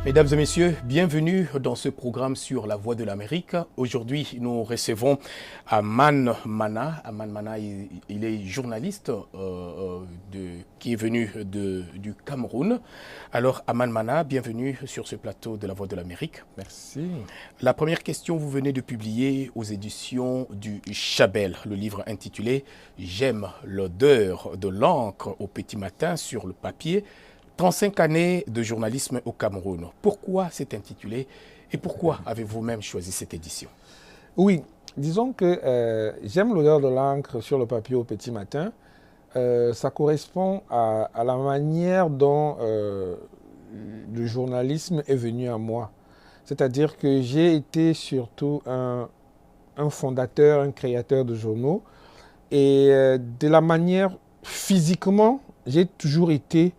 Mesdames et messieurs, bienvenue dans ce programme sur la Voix de l'Amérique. Aujourd'hui, nous recevons Aman Mana. Aman Mana, il est journaliste qui est venu du Cameroun. Alors, Aman Mana, bienvenue sur ce plateau de la Voix de l'Amérique. Merci. La première question, vous venez de publier aux éditions du Chabel, le livre intitulé « J'aime l'odeur de l'encre au petit matin sur le papier ». 35 années de journalisme au Cameroun. Pourquoi c'est intitulé et pourquoi avez-vous même choisi cette édition? Oui, disons que j'aime l'odeur de l'encre sur le papier au petit matin. Ça correspond à la manière dont le journalisme est venu à moi. C'est-à-dire que j'ai été surtout un fondateur, un créateur de journaux. Et de la manière, physiquement, j'ai toujours été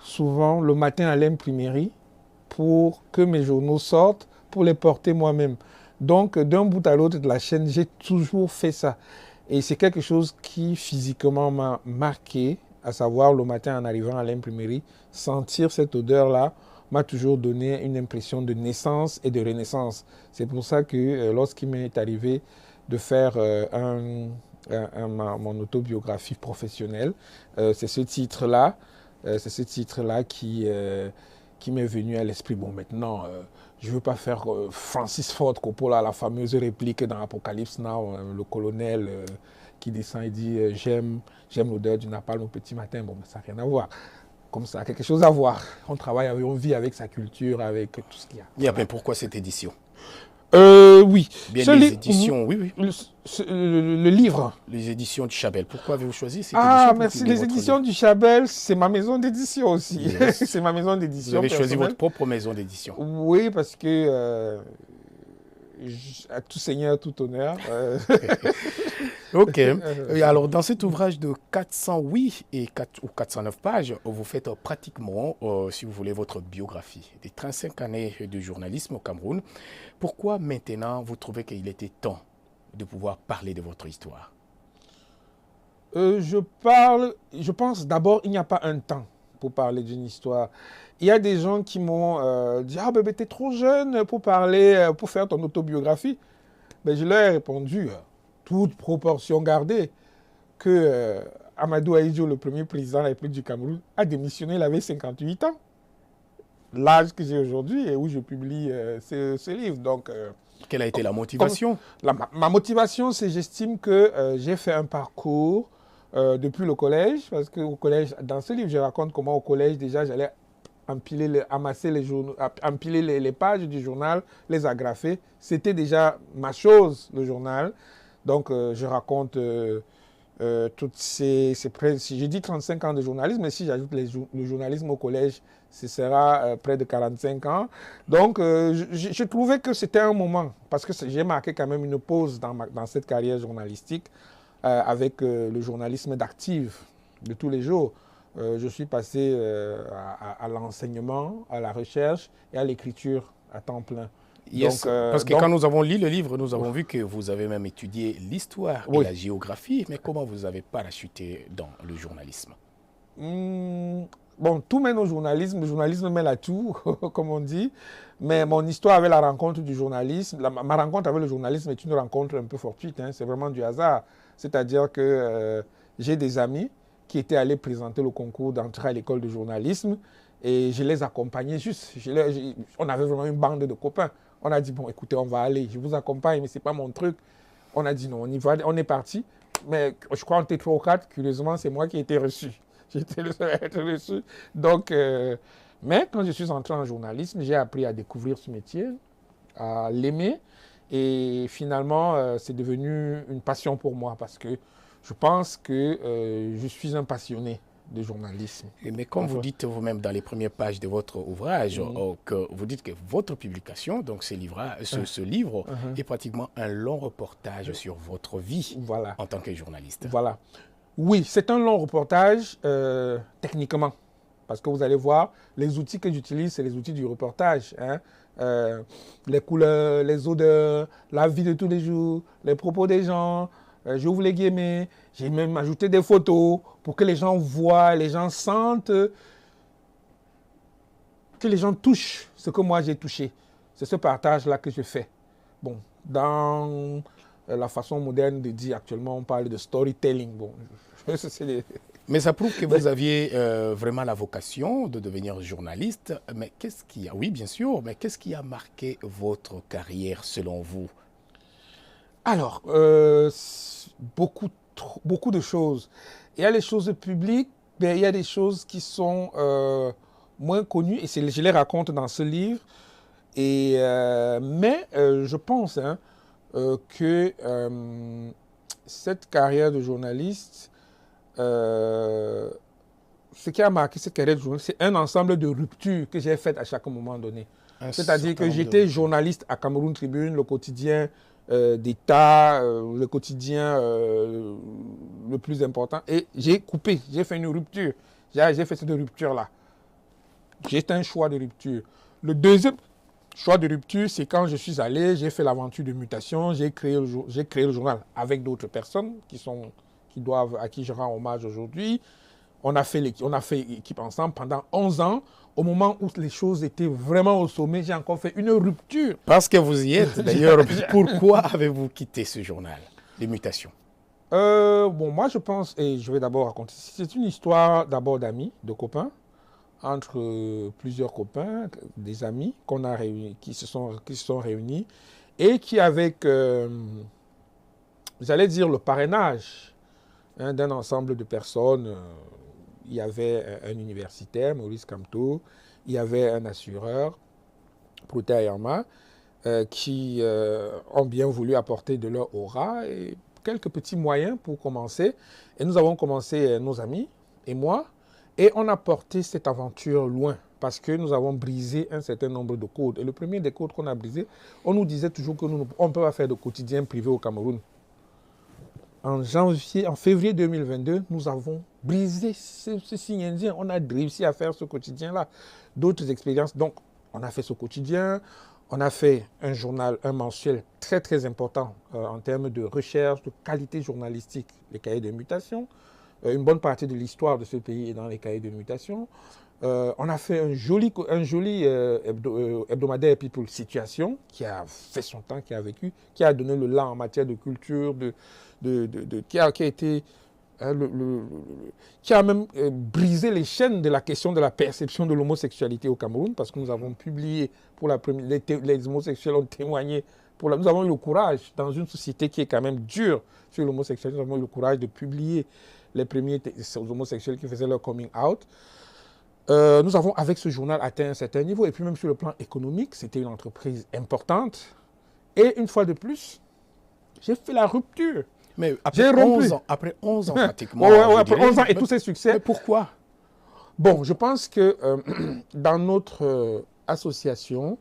souvent le matin à l'imprimerie pour que mes journaux sortent, pour les porter moi-même. Donc, d'un bout à l'autre de la chaîne, j'ai toujours fait ça. Et c'est quelque chose qui physiquement m'a marqué, à savoir le matin en arrivant à l'imprimerie, sentir cette odeur-là m'a toujours donné une impression de naissance et de renaissance. C'est pour ça que lorsqu'il m'est arrivé de faire mon autobiographie professionnelle, c'est ce titre-là. C'est ce titre-là qui m'est venu à l'esprit. Bon, maintenant, je ne veux pas faire Francis Ford Coppola, la fameuse réplique dans Apocalypse Now, le colonel qui descend et dit « J'aime l'odeur du napalm au petit matin ». Bon, mais ça n'a rien à voir. Comme ça, quelque chose à voir. On travaille, on vit avec sa culture, avec tout ce qu'il y a. Et après, pourquoi cette édition? Oui. Bien les éditions, oui. Le livre. Les éditions du Chabel. Pourquoi avez-vous choisi cette édition? Ah, merci. Les éditions du Chabel, c'est ma maison d'édition aussi. Yes. C'est ma maison d'édition. Vous avez choisi votre propre maison d'édition? Oui, parce que à tout seigneur, tout honneur. Ok. Et alors, dans cet ouvrage de 408 ou 409 pages, vous faites pratiquement, si vous voulez, votre biographie des 35 années de journalisme au Cameroun. Pourquoi maintenant vous trouvez qu'il était temps de pouvoir parler de votre histoire? Je pense d'abord, il n'y a pas un temps pour parler d'une histoire. Il y a des gens qui m'ont dit « Ah, bébé, t'es trop jeune pour parler, pour faire ton autobiographie. » Ben, je leur ai répondu, toute proportion gardée, que Amadou Ahidjo, le premier président de la République du Cameroun, a démissionné, il avait 58 ans. L'âge que j'ai aujourd'hui et où je publie ce livre. Donc, quelle a été la motivation? Ma motivation, c'est j'estime que j'ai fait un parcours depuis le collège, parce qu'au collège, dans ce livre, je raconte comment au collège, déjà, j'allais empiler les pages du journal, les agrafer. C'était déjà ma chose, le journal. Donc, je raconte toutes ces j'ai dit 35 ans de journalisme, mais si j'ajoute le journalisme au collège, ce sera près de 45 ans. Donc, je trouvais que c'était un moment, parce que j'ai marqué quand même une pause dans cette carrière journalistique avec le journalisme d'active de tous les jours. Je suis passé à l'enseignement, à la recherche et à l'écriture à temps plein. Yes. Parce que quand nous avons lu le livre, nous avons vu que vous avez même étudié l'histoire et la géographie, mais comment vous avez parachuté dans le journalisme? Bon, tout mène au journalisme, le journalisme mène à tout, comme on dit, mais mon histoire avec la rencontre du journalisme, ma rencontre avec le journalisme est une rencontre un peu fortuite, hein, c'est vraiment du hasard. C'est-à-dire que j'ai des amis qui étaient allés présenter le concours d'entrée à l'école de journalisme et je les accompagnais juste. On avait vraiment une bande de copains. On a dit, bon, écoutez, on va aller, je vous accompagne, mais ce n'est pas mon truc. On a dit non, on y va, on est parti. Mais je crois qu'on était 3 ou 4, curieusement, c'est moi qui ai été reçu. J'étais le seul à être reçu. Donc, mais quand je suis entré en journalisme, j'ai appris à découvrir ce métier, à l'aimer. Et finalement, c'est devenu une passion pour moi parce que je pense que je suis un passionné de journalisme. Mais comme vous dites vous-même dans les premières pages de votre ouvrage, que vous dites que votre publication, donc ce livre, est pratiquement un long reportage sur votre vie en tant que journaliste. Voilà. Oui, c'est un long reportage techniquement. Parce que vous allez voir, les outils que j'utilise, c'est les outils du reportage. Hein. Les couleurs, les odeurs, la vie de tous les jours, les propos des gens. J'ouvre les guillemets. J'ai même ajouté des photos pour que les gens voient, les gens sentent que les gens touchent ce que moi j'ai touché. C'est ce partage-là que je fais. Bon, dans la façon moderne de dire actuellement, on parle de storytelling. Bon, Mais ça prouve que vous aviez vraiment la vocation de devenir journaliste. Mais qu'est-ce qui a, oui, bien sûr, mais qu'est-ce qui a marqué votre carrière selon vous? Alors, beaucoup de choses. Il y a les choses publiques, mais il y a des choses qui sont moins connues, et je les raconte dans ce livre. Mais je pense que cette carrière de journaliste, ce qui a marqué cette carrière de journaliste, c'est un ensemble de ruptures que j'ai faites à chaque moment donné. C'est-à-dire que j'étais journaliste à Cameroun Tribune, le quotidien d'État, le quotidien le plus important. Et j'ai coupé, j'ai fait une rupture. J'ai fait cette rupture-là. J'ai un choix de rupture. Le deuxième choix de rupture, c'est quand je suis allé, j'ai fait l'aventure de mutation, j'ai créé le journal avec d'autres personnes à qui je rends hommage aujourd'hui. On a fait équipe ensemble pendant 11 ans. Au moment où les choses étaient vraiment au sommet, j'ai encore fait une rupture. Parce que vous y êtes, d'ailleurs, pourquoi avez-vous quitté ce journal, Les Mutations? Bon, moi je pense, et je vais d'abord raconter, c'est une histoire d'abord d'amis, de copains, entre plusieurs copains, des amis qu'on a réunis, qui se sont réunis, et qui avec, j'allais dire, le parrainage d'un ensemble de personnes. Il y avait un universitaire, Maurice Kamto, il y avait un assureur, Prouté Ayama, qui ont bien voulu apporter de leur aura et quelques petits moyens pour commencer. Et nous avons commencé, nos amis et moi, et on a porté cette aventure loin parce que nous avons brisé un certain nombre de codes. Et le premier des codes qu'on a brisé, on nous disait toujours qu'on ne peut pas faire de quotidien privé au Cameroun. En février 2022, nous avons brisé ce signe indien. On a réussi à faire ce quotidien-là. D'autres expériences. Donc, on a fait ce quotidien. On a fait un journal, un mensuel très, très important en termes de recherche, de qualité journalistique, les cahiers de mutation. Une bonne partie de l'histoire de ce pays est dans les cahiers de mutation. On a fait un joli hebdomadaire People Situation qui a fait son temps, qui a vécu, qui a donné le là en matière de culture, qui a été qui a même brisé les chaînes de la question de la perception de l'homosexualité au Cameroun, parce que nous avons publié pour la première, les homosexuels ont témoigné, nous avons eu le courage, dans une société qui est quand même dure sur l'homosexualité, nous avons eu le courage de publier les premiers homosexuels qui faisaient leur coming out. Nous avons, avec ce journal, atteint un certain niveau. Et puis même sur le plan économique, c'était une entreprise importante. Et une fois de plus, j'ai fait la rupture. Mais après 11 ans pratiquement. Après 11 ans et tous ces succès. Mais pourquoi? Bon, je pense que dans notre association,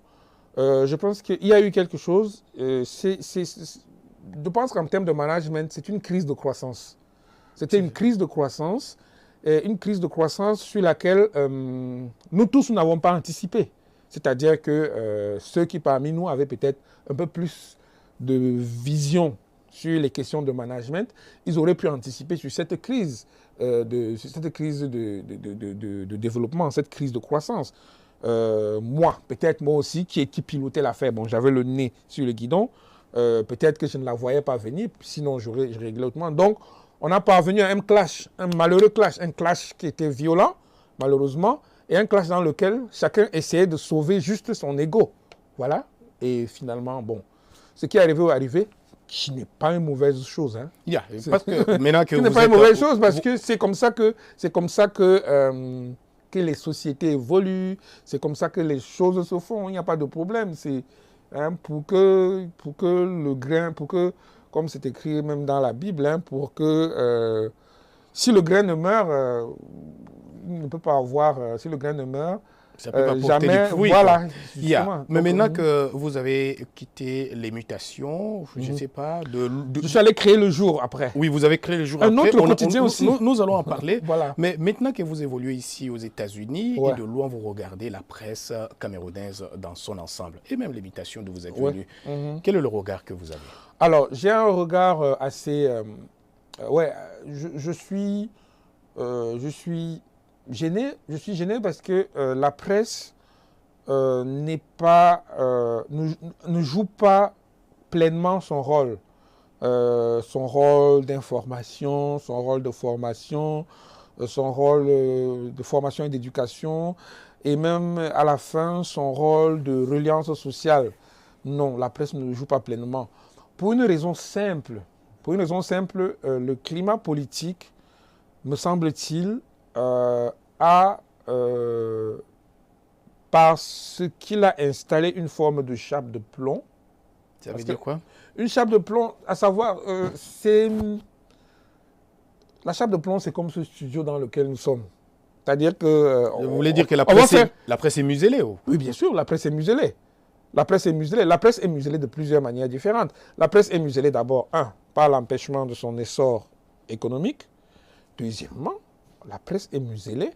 je pense qu'il y a eu quelque chose. Je pense qu'en termes de management, c'est une crise de croissance. C'était une crise de croissance. Une crise de croissance sur laquelle nous tous n'avons pas anticipé. C'est-à-dire que ceux qui parmi nous avaient peut-être un peu plus de vision sur les questions de management, ils auraient pu anticiper sur cette crise, de développement, cette crise de croissance. Peut-être moi aussi, qui pilotais l'affaire, bon, j'avais le nez sur le guidon, peut-être que je ne la voyais pas venir, sinon je réglais autrement. Donc, on a parvenu à un clash, un malheureux clash, un clash qui était violent, malheureusement, et un clash dans lequel chacun essayait de sauver juste son ego. Voilà. Et finalement, bon, ce qui est arrivé, qui n'est pas une mauvaise chose. Hein. Yeah, parce que maintenant que ce n'est pas une mauvaise chose parce que c'est comme ça que les sociétés évoluent, c'est comme ça que les choses se font. Il n'y a pas de problème. C'est pour que le grain, comme c'est écrit même dans la Bible, pour que si le grain ne meurt, il ne peut pas avoir, si le grain ne meurt, ça peut pas porter jamais, du fruit. Voilà. Mais maintenant que vous avez quitté les mutations, je ne sais pas... Je suis allé créer le jour après. Oui, vous avez créé le jour après. Un autre quotidien aussi. Nous allons en parler. Voilà. Mais maintenant que vous évoluez ici aux États-Unis, et de loin vous regardez la presse camerounaise dans son ensemble, et même les mutations d'où vous êtes venu, quel est le regard que vous avez? Alors, j'ai un regard assez... je suis gêné parce que la presse ne joue pas pleinement son rôle d'information, son rôle de formation, son rôle de formation et d'éducation, et même à la fin, son rôle de reliance sociale. Non, la presse ne le joue pas pleinement. Pour une raison simple, le climat politique, me semble-t-il, a, parce qu'il a installé une forme de chape de plomb. Ça veut dire quoi? Une chape de plomb, à savoir, la chape de plomb, c'est comme ce studio dans lequel nous sommes. C'est-à-dire que... Vous voulez dire que la presse est muselée? Oui, bien sûr, la presse est muselée. La presse est muselée. La presse est muselée de plusieurs manières différentes. La presse est muselée d'abord, par l'empêchement de son essor économique. Deuxièmement, la presse est muselée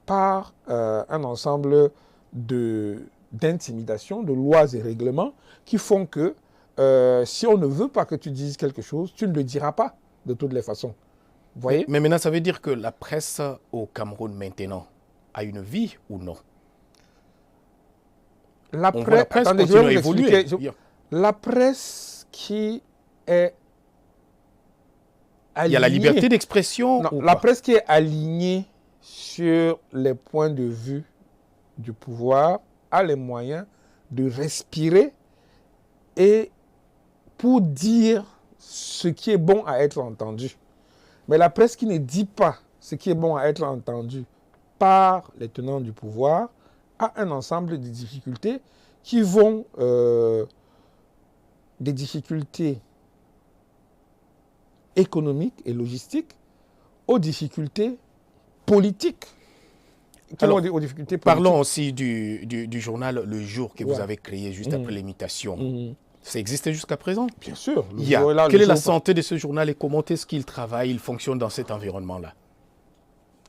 par un ensemble d'intimidation, de lois et règlements qui font que si on ne veut pas que tu dises quelque chose, tu ne le diras pas de toutes les façons. Vous voyez? Mais maintenant, ça veut dire que la presse au Cameroun maintenant a une vie ou non? La presse continue à évoluer. La presse qui est alignée, il y a la liberté d'expression? La presse qui est alignée sur les points de vue du pouvoir a les moyens de respirer et pour dire ce qui est bon à être entendu. Mais la presse qui ne dit pas ce qui est bon à être entendu par les tenants du pouvoir a un ensemble de difficultés qui vont des difficultés économiques et logistiques aux difficultés politiques. Alors, aux difficultés politiques. Parlons aussi du journal Le Jour que vous avez créé juste après l'imitation. Ça existe jusqu'à présent? Bien sûr. Quelle est la santé de ce journal et comment est-ce qu'il travaille, il fonctionne dans cet environnement-là?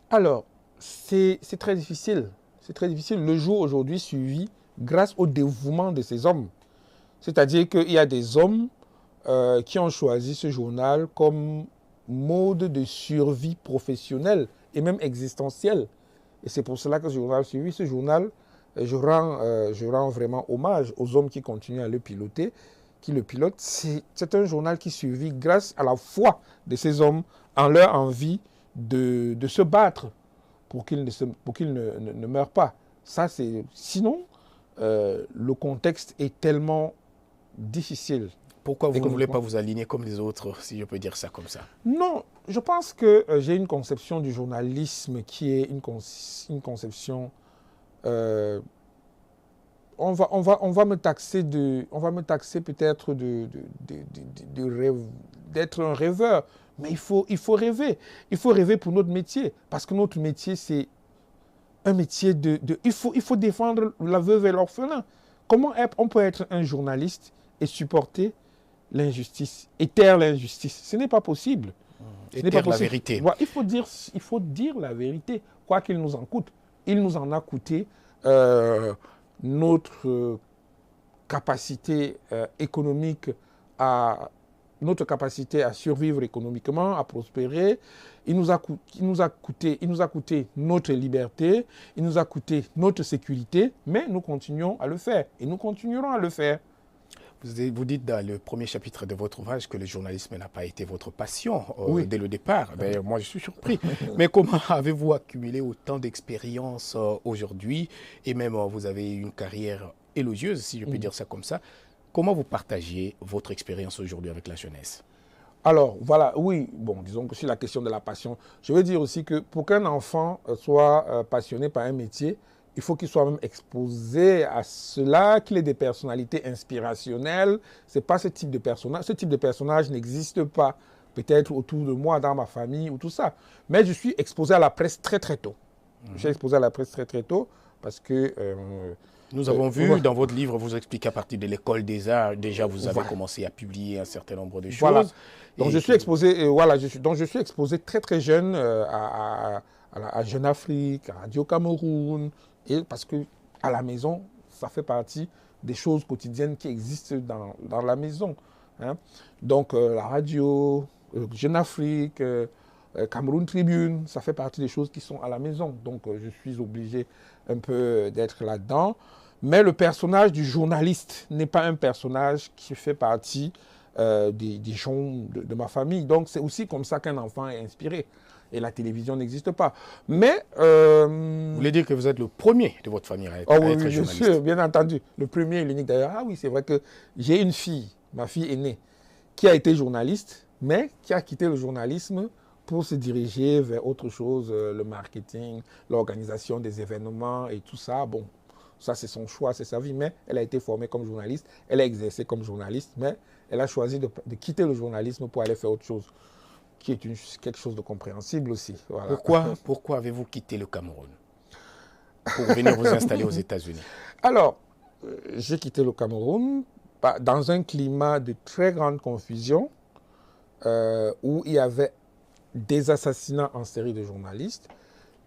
Alors, c'est très difficile. C'est très difficile. Le Jour aujourd'hui suivi grâce au dévouement de ces hommes. C'est-à-dire qu'il y a des hommes qui ont choisi ce journal comme mode de survie professionnelle et même existentielle. Et c'est pour cela que ce journal suivi, ce journal, je rends vraiment hommage aux hommes qui continuent à le piloter, qui le pilotent. C'est un journal qui survit grâce à la foi de ces hommes en leur envie de se battre pour qu'ils ne meurent pas. Ça, sinon, le contexte est tellement difficile. Pourquoi vous ne voulez pas vous aligner comme les autres, si je peux dire ça comme ça? Non, je pense que j'ai une conception du journalisme qui est une conception... on va me taxer peut-être d'être un rêveur, mais il faut rêver. Il faut rêver pour notre métier, parce que notre métier, c'est un métier il faut défendre la veuve et l'orphelin. Comment on peut être un journaliste et supporter l'injustice, et taire l'injustice? Ce n'est pas possible. Et taire la vérité. Ouais, il faut dire la vérité, quoi qu'il nous en coûte. Il nous en a coûté notre capacité économique notre capacité à survivre économiquement, à prospérer. Il nous a coûté notre liberté, il nous a coûté notre sécurité, mais nous continuons à le faire et nous continuerons à le faire. Vous dites dans le premier chapitre de votre ouvrage que le journalisme n'a pas été votre passion dès le départ. Ben, moi, je suis surpris. Mais comment avez-vous accumulé autant d'expérience aujourd'hui? Et même, vous avez une carrière élogieuse, si je peux dire ça comme ça. Comment vous partagez votre expérience aujourd'hui avec la jeunesse? Alors, voilà, oui, bon, disons que sur la question de la passion, je veux dire aussi que pour qu'un enfant soit passionné par un métier, il faut qu'il soit même exposé à cela, qu'il ait des personnalités inspirationnelles. Ce n'est pas ce type de personnage. Ce type de personnage n'existe pas peut-être autour de moi, dans ma famille ou tout ça. Mais je suis exposé à la presse très très tôt. Je suis exposé à la presse très très tôt parce que... nous avons vu dans votre livre, vous expliquez à partir de l'école des arts, déjà vous avez commencé à publier un certain nombre de choses. Voilà. Donc je suis exposé, donc je suis exposé très très jeune à Jeune Afrique, à Radio Cameroun, et parce que à la maison, ça fait partie des choses quotidiennes qui existent dans la maison. Hein. Donc la radio, Jeune Afrique, Cameroun Tribune, ça fait partie des choses qui sont à la maison. Donc je suis obligé un peu d'être là-dedans. Mais le personnage du journaliste n'est pas un personnage qui fait partie des gens de ma famille. Donc, c'est aussi comme ça qu'un enfant est inspiré. Et la télévision n'existe pas. Mais... Vous voulez dire que vous êtes le premier de votre famille à être, oui, journaliste? bien sûr, bien entendu. Le premier et l'unique d'ailleurs. Ah oui, c'est vrai que j'ai une fille, ma fille aînée, qui a été journaliste, mais qui a quitté le journalisme pour se diriger vers autre chose, le marketing, l'organisation des événements et tout ça. Bon, ça c'est son choix, c'est sa vie, mais elle a été formée comme journaliste, elle a exercé comme journaliste, mais elle a choisi de quitter le journalisme pour aller faire autre chose, qui est quelque chose de compréhensible aussi. Voilà. Pourquoi avez-vous quitté le Cameroun pour venir vous installer aux États-Unis? Alors, j'ai quitté le Cameroun dans un climat de très grande confusion où il y avait des assassinats en série de journalistes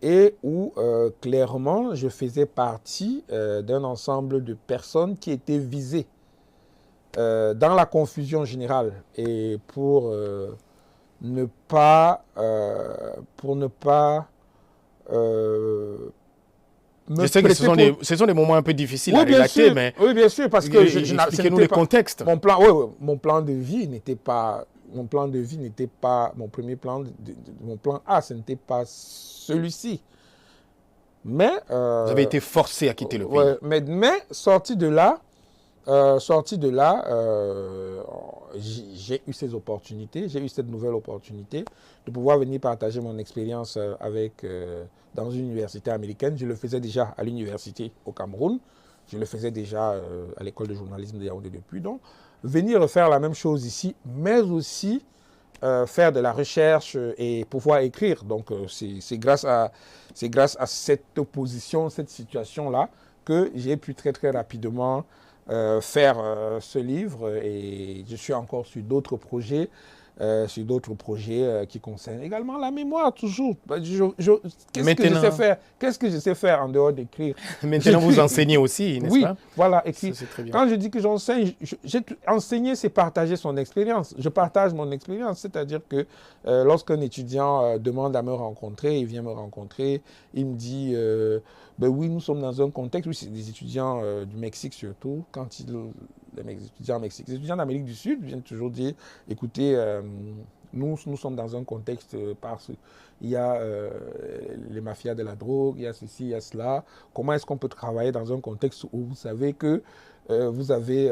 et où clairement je faisais partie d'un ensemble de personnes qui étaient visées dans la confusion générale et pour ne pas je sais que ce sont des moments un peu difficiles à relater, mais... Oui, bien sûr, parce que expliquez-nous le contexte. Mon plan de vie n'était pas... Mon plan A, ce n'était pas celui-ci. Mais... vous avez été forcé à quitter le pays. Mais sorti de là, j'ai eu ces opportunités, j'ai eu cette nouvelle opportunité de pouvoir venir partager mon expérience dans une université américaine. Je le faisais déjà à l'université au Cameroun, je le faisais déjà à l'école de journalisme de Yaoundé depuis. Donc, venir faire la même chose ici, mais aussi faire de la recherche et pouvoir écrire. Donc, c'est grâce à cette opposition, cette situation-là, que j'ai pu très très rapidement faire ce livre et je suis encore sur d'autres projets qui concernent également la mémoire toujours. Qu'est-ce que je sais faire en dehors d'écrire? Maintenant vous enseignez aussi, n'est-ce pas? Oui, voilà, écrire. C'est très bien. Quand je dis que j'enseigne, enseigner c'est partager son expérience. Je partage mon expérience, c'est-à-dire que lorsqu'un étudiant demande à me rencontrer, il vient me rencontrer, il me dit ben oui, nous sommes dans un contexte, oui, c'est des étudiants du Mexique surtout, les étudiants d'Amérique du Sud viennent toujours dire, écoutez, nous sommes dans un contexte parce qu'il y a les mafias de la drogue, il y a ceci, il y a cela. Comment est-ce qu'on peut travailler dans un contexte où vous savez que vous avez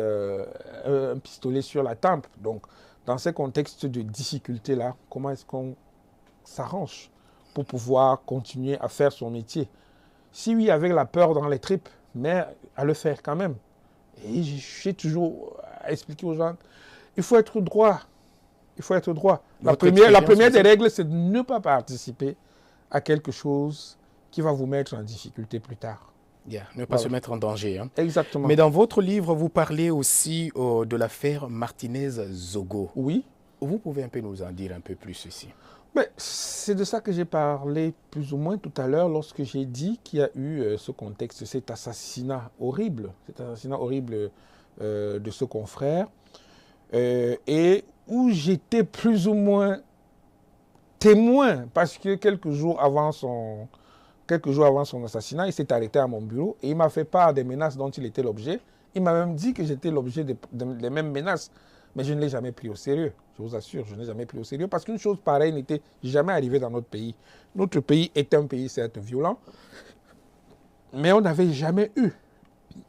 un pistolet sur la tempe? Donc, dans ces contextes de difficulté-là, comment est-ce qu'on s'arrange pour pouvoir continuer à faire son métier? Si oui, avec la peur dans les tripes, mais à le faire quand même. Et j'ai toujours expliqué aux gens, il faut être droit. Il faut être droit. La première des règles, c'est de ne pas participer à quelque chose qui va vous mettre en difficulté plus tard. Ne pas se mettre en danger. Hein. Exactement. Mais dans votre livre, vous parlez aussi de l'affaire Martinez-Zogo. Oui. Vous pouvez un peu nous en dire un peu plus ici? C'est de ça que j'ai parlé plus ou moins tout à l'heure lorsque j'ai dit qu'il y a eu ce contexte, cet assassinat horrible de ce confrère, et où j'étais plus ou moins témoin, parce que quelques jours avant son assassinat, il s'est arrêté à mon bureau et il m'a fait part des menaces dont il était l'objet. Il m'a même dit que j'étais l'objet des mêmes menaces. Mais je ne l'ai jamais pris au sérieux, je vous assure, je ne l'ai jamais pris au sérieux parce qu'une chose pareille n'était jamais arrivée dans notre pays. Notre pays est un pays certes violent, mais on n'avait jamais eu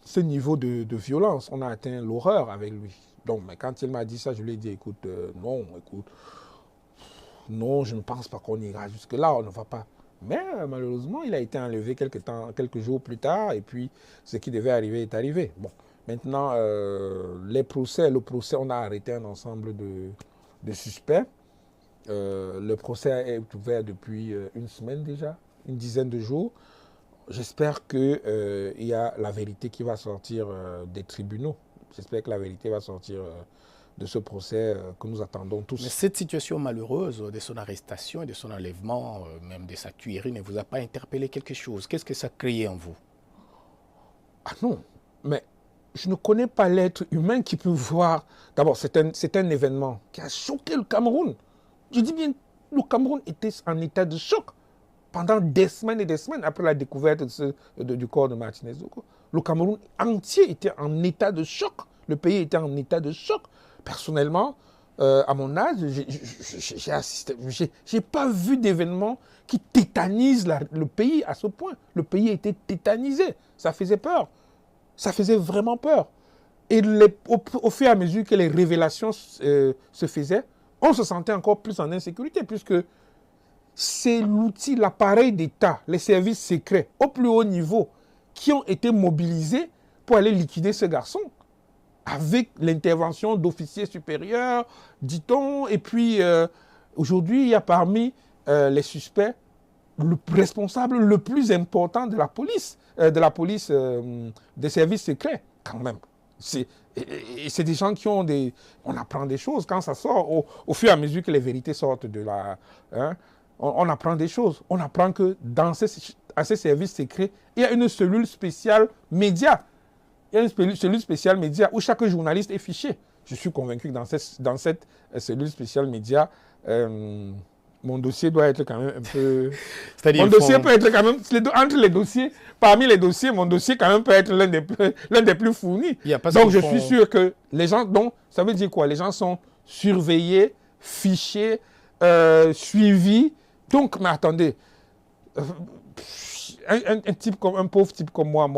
ce niveau de violence. On a atteint l'horreur avec lui. Donc, mais quand il m'a dit ça, je lui ai dit, écoute, non, je ne pense pas qu'on ira jusque-là, on ne va pas. Mais malheureusement, il a été enlevé quelques jours plus tard, et puis ce qui devait arriver est arrivé. Bon. Maintenant, le procès, on a arrêté un ensemble de suspects. Le procès est ouvert depuis une semaine déjà, une dizaine de jours. J'espère qu'il y a la vérité qui va sortir des tribunaux. J'espère que la vérité va sortir de ce procès que nous attendons tous. Mais cette situation malheureuse de son arrestation et de son enlèvement, même de sa tuerie, ne vous a pas interpellé quelque chose? Qu'est-ce que ça a créé en vous? Ah non, mais je ne connais pas l'être humain qui peut voir... D'abord, c'est un événement qui a choqué le Cameroun. Je dis bien, le Cameroun était en état de choc pendant des semaines et des semaines après la découverte du corps de Martinez Zogo. Le Cameroun entier était en état de choc. Le pays était en état de choc. Personnellement, à mon âge, j'ai assisté, j'ai pas vu d'événement qui tétanise le pays à ce point. Le pays était tétanisé. Ça faisait peur. Ça faisait vraiment peur. Et au fur et à mesure que les révélations se faisaient, on se sentait encore plus en insécurité, puisque c'est l'outil, l'appareil d'État, les services secrets au plus haut niveau qui ont été mobilisés pour aller liquider ce garçon, avec l'intervention d'officiers supérieurs, dit-on. Et puis, aujourd'hui, il y a parmi les suspects le responsable le plus important de la police des services secrets, quand même. C'est des gens qui ont des... On apprend des choses quand ça sort, au fur et à mesure que les vérités sortent de la... Hein, on apprend des choses. On apprend que à ces services secrets, il y a une cellule spéciale média. Il y a une cellule spéciale média où chaque journaliste est fiché. Je suis convaincu que dans cette cellule spéciale média, mon dossier doit être quand même un peu... Mon dossier peut être quand même... Entre les dossiers, parmi les dossiers, mon dossier quand même peut être l'un des plus fournis. Donc je suis sûr que les gens... Donc ça veut dire quoi? Les gens sont surveillés, fichés, suivis. Donc, mais attendez, un pauvre type comme moi,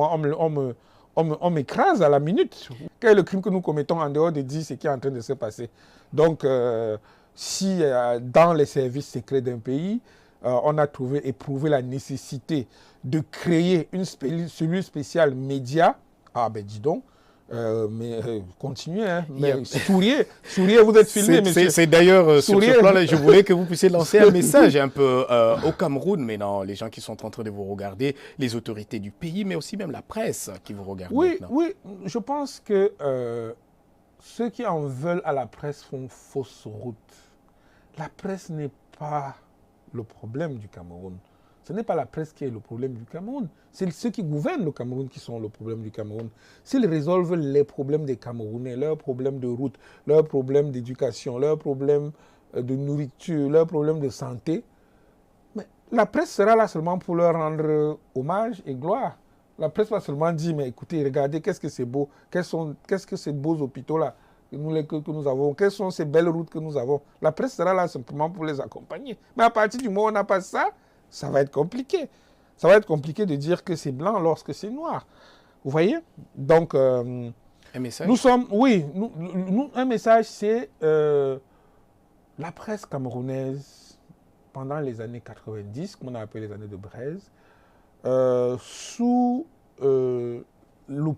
on m'écrase à la minute. Quel est le crime que nous commettons en dehors de dire ce qui est en train de se passer? Donc, si dans les services secrets d'un pays, on a éprouvé la nécessité de créer une cellule spéciale média, ah ben dis donc, continuez, hein, mais souriez, vous êtes filmé, monsieur. C'est d'ailleurs sur ce plan-là, je voulais que vous puissiez lancer un message un peu au Cameroun, mais non, les gens qui sont en train de vous regarder, les autorités du pays, mais aussi même la presse qui vous regarde maintenant. Oui, je pense que ceux qui en veulent à la presse font fausse route. La presse n'est pas le problème du Cameroun. Ce n'est pas la presse qui est le problème du Cameroun. C'est ceux qui gouvernent le Cameroun qui sont le problème du Cameroun. S'ils résolvent les problèmes des Camerounais, leurs problèmes de route, leurs problèmes d'éducation, leurs problèmes de nourriture, leurs problèmes de santé, mais la presse sera là seulement pour leur rendre hommage et gloire. La presse va seulement dire, mais écoutez, regardez, qu'est-ce que c'est beau, qu'est-ce que ces beaux hôpitaux-là que nous avons, quelles sont ces belles routes que nous avons. La presse sera là simplement pour les accompagner. Mais à partir du moment où on n'a pas ça, ça va être compliqué. Ça va être compliqué de dire que c'est blanc lorsque c'est noir. Vous voyez? Donc, un message? Nous sommes... Oui, un message, c'est la presse camerounaise, pendant les années 90, qu'on a appelé les années de braise, sous le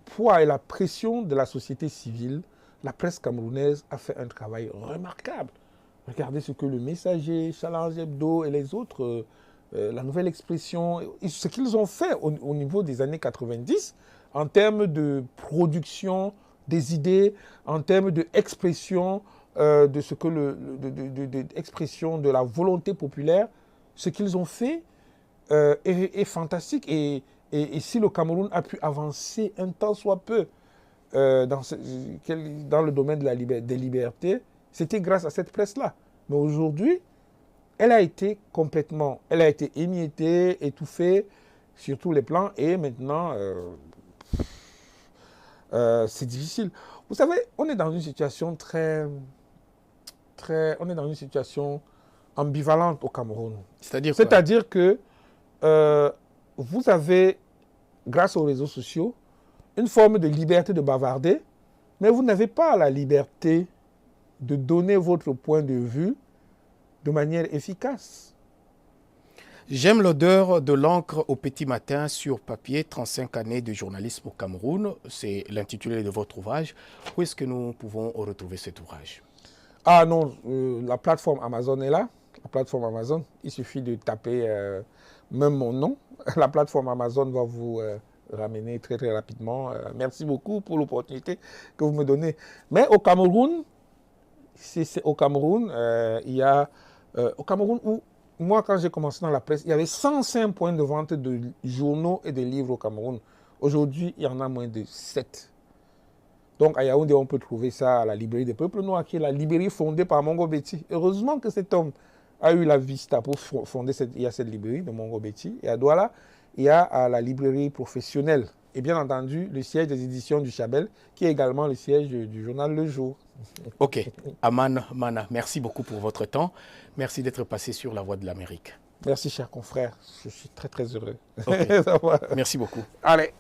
poids et la pression de la société civile, la presse camerounaise a fait un travail remarquable. Regardez ce que le Messager, Challenge Hebdo et les autres... la Nouvelle Expression, ce qu'ils ont fait au niveau des années 90, en termes de production des idées, en termes d'expression de ce que expression de la volonté populaire, ce qu'ils ont fait est fantastique. Et si le Cameroun a pu avancer un tant soit peu dans le domaine des libertés, c'était grâce à cette presse-là. Mais aujourd'hui, elle a été émiettée, étouffée sur tous les plans et maintenant, c'est difficile. Vous savez, on est dans une situation on est dans une situation ambivalente au Cameroun. C'est-à-dire que vous avez, grâce aux réseaux sociaux, une forme de liberté de bavarder, mais vous n'avez pas la liberté de donner votre point de vue de manière efficace. J'aime l'odeur de l'encre au petit matin sur papier, 35 années de journalisme au Cameroun. C'est l'intitulé de votre ouvrage. Où est-ce que nous pouvons retrouver cet ouvrage? Ah non, la plateforme Amazon est là. La plateforme Amazon, il suffit de taper même mon nom. La plateforme Amazon va vous ramener très très rapidement. Merci beaucoup pour l'opportunité que vous me donnez. Mais au Cameroun, il y a... au Cameroun, où moi, quand j'ai commencé dans la presse, il y avait 105 points de vente de journaux et de livres au Cameroun. Aujourd'hui, il y en a moins de 7. Donc, à Yaoundé, on peut trouver ça à la librairie des peuples noirs, qui est la librairie fondée par Mongo Betty. Heureusement que cet homme a eu la vista pour fonder cette librairie de Mongo Betty. Et à Douala, il y a la librairie professionnelle. Et bien entendu, le siège des éditions du Chabel, qui est également le siège du journal Le Jour. Ok. Aman Mana, merci beaucoup pour votre temps. Merci d'être passé sur La Voix de l'Amérique. Merci, cher confrère. Je suis très, très heureux. Okay. Merci beaucoup. Allez.